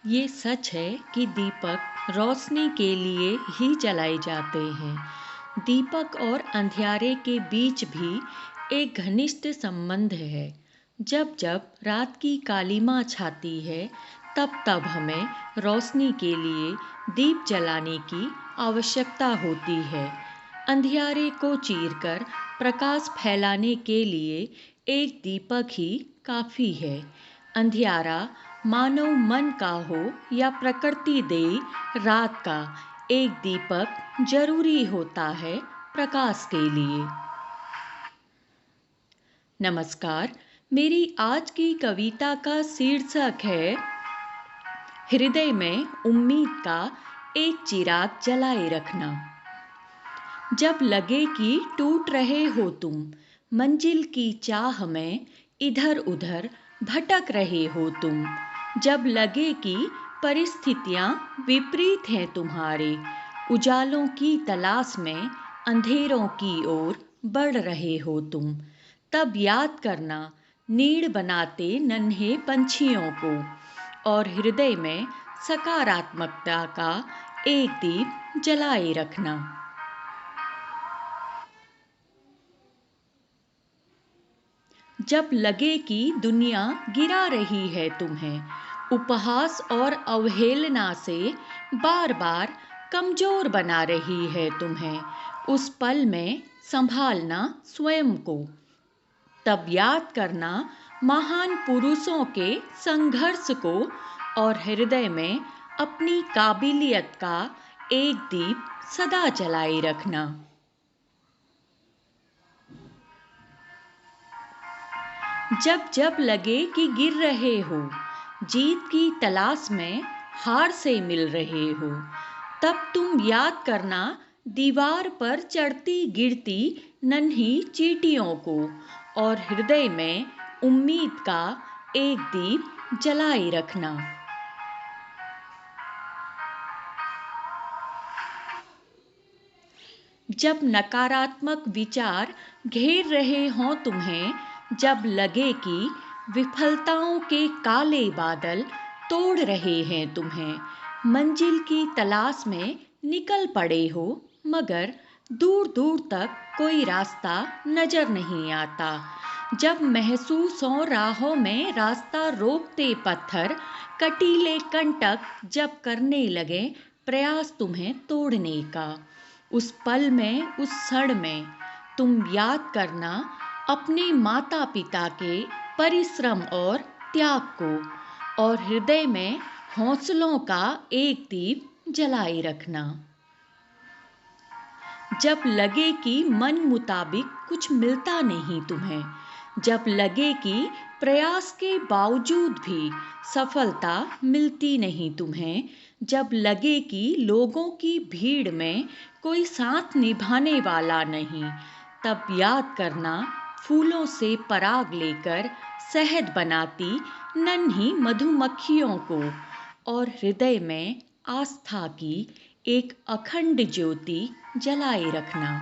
ये सच है कि दीपक रोशनी के लिए ही जलाए जाते हैं। दीपक और अंधियारे के बीच भी एक घनिष्ठ संबंध है। जब जब रात की कालिमा छाती है, तब तब हमें रोशनी के लिए दीप जलाने की आवश्यकता होती है। अंधियारे को चीरकर प्रकाश फैलाने के लिए एक दीपक ही काफ़ी है। अंधियारा मानव मन का हो या प्रकृति दे रात का, एक दीपक जरूरी होता है प्रकाश के लिए। नमस्कार, मेरी आज की कविता का शीर्षक है हृदय में उम्मीद का एक चिराग जलाए रखना। जब लगे कि टूट रहे हो तुम, मंजिल की चाह में इधर उधर भटक रहे हो तुम, जब लगे कि परिस्थितियां विपरीत हैं तुम्हारे, उजालों की तलाश में अंधेरों की ओर बढ़ रहे हो तुम, तब याद करना नीड़ बनाते नन्हे पंछियों को और हृदय में सकारात्मकता का एक दीप जलाए रखना। जब लगे कि दुनिया गिरा रही है तुम्हें, उपहास और अवहेलना से बार बार कमजोर बना रही है तुम्हें, उस पल में संभालना स्वयं को। तब याद करना महान पुरुषों के संघर्ष को और हृदय में अपनी काबिलियत का एक दीप सदा जलाए रखना। जब जब लगे कि गिर रहे हो, जीत की तलाश में हार से मिल रहे हो, तब तुम याद करना दीवार पर चढ़ती गिरती नन्ही चींटियों को और हृदय में उम्मीद का एक दीप जलाए रखना। जब नकारात्मक विचार घेर रहे हों तुम्हें, जब लगे कि विफलताओं के काले बादल तोड़ रहे हैं तुम्हें, मंजिल की तलाश में निकल पड़े हो, मगर दूर दूर तक कोई रास्ता नजर नहीं आता, जब महसूस हो राहों में रास्ता रोकते पत्थर, कटीले कंटक जब करने लगे प्रयास तुम्हें तोड़ने का, उस पल में, उस क्षण में तुम याद करना अपने माता पिता के परिश्रम और त्याग को और हृदय में हौसलों का एक दीप जलाए रखना। जब लगे कि मन मुताबिक कुछ मिलता नहीं तुम्हें, जब लगे कि प्रयास के बावजूद भी सफलता मिलती नहीं तुम्हें, जब लगे कि लोगों की भीड़ में कोई साथ निभाने वाला नहीं, तब याद करना फूलों से पराग लेकर शहद बनाती नन्ही मधुमक्खियों को और हृदय में आस्था की एक अखंड ज्योति जलाए रखना।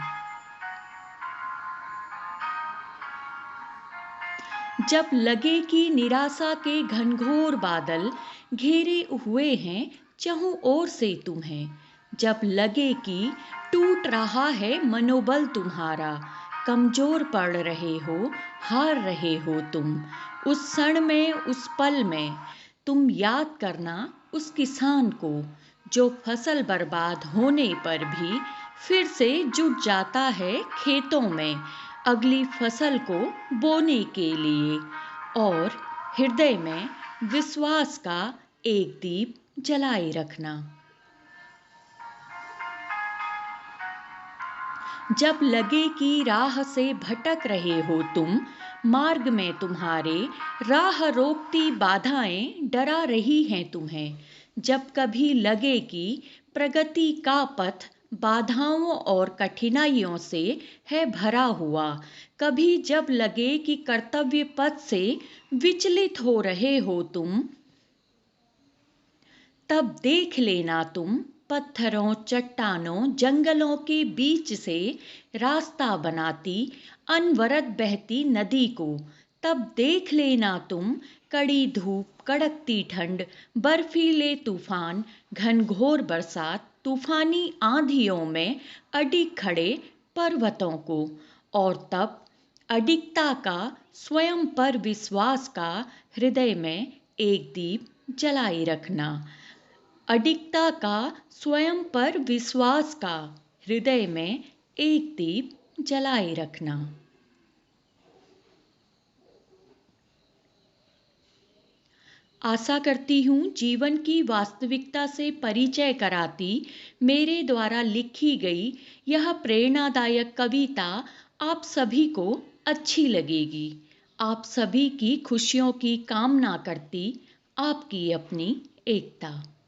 जब लगे कि निराशा के घनघोर बादल घेरे हुए हैं चहुं ओर से तुम्हें, जब लगे कि टूट रहा है मनोबल तुम्हारा, कमजोर पड़ रहे हो, हार रहे हो तुम, उस क्षण में, उस पल में तुम याद करना उस किसान को जो फसल बर्बाद होने पर भी फिर से जुट जाता है खेतों में अगली फसल को बोने के लिए और हृदय में विश्वास का एक दीप जलाए रखना। जब लगे कि राह से भटक रहे हो तुम, मार्ग में तुम्हारे राह रोकती बाधाएं डरा रही हैं तुम्हें, जब कभी लगे कि प्रगति का पथ बाधाओं और कठिनाइयों से है भरा हुआ, कभी जब लगे कि कर्तव्य पथ से विचलित हो रहे हो तुम, तब देख लेना तुम पत्थरों, चट्टानों, जंगलों के बीच से रास्ता बनाती अनवरत बहती नदी को, तब देख लेना तुम कड़ी धूप कड़कती ठंड, बर्फीले तूफान, घनघोर बरसात, तूफानी आंधियों में अडिग खड़े पर्वतों को। और तब अडिगता का, स्वयं पर विश्वास का हृदय में एक दीप जलाए रखना। अडिगता का, स्वयं पर विश्वास का हृदय में एक दीप जलाए रखना। आशा करती हूँ जीवन की वास्तविकता से परिचय कराती मेरे द्वारा लिखी गई यह प्रेरणादायक कविता आप सभी को अच्छी लगेगी। आप सभी की खुशियों की कामना करती आपकी अपनी एकता।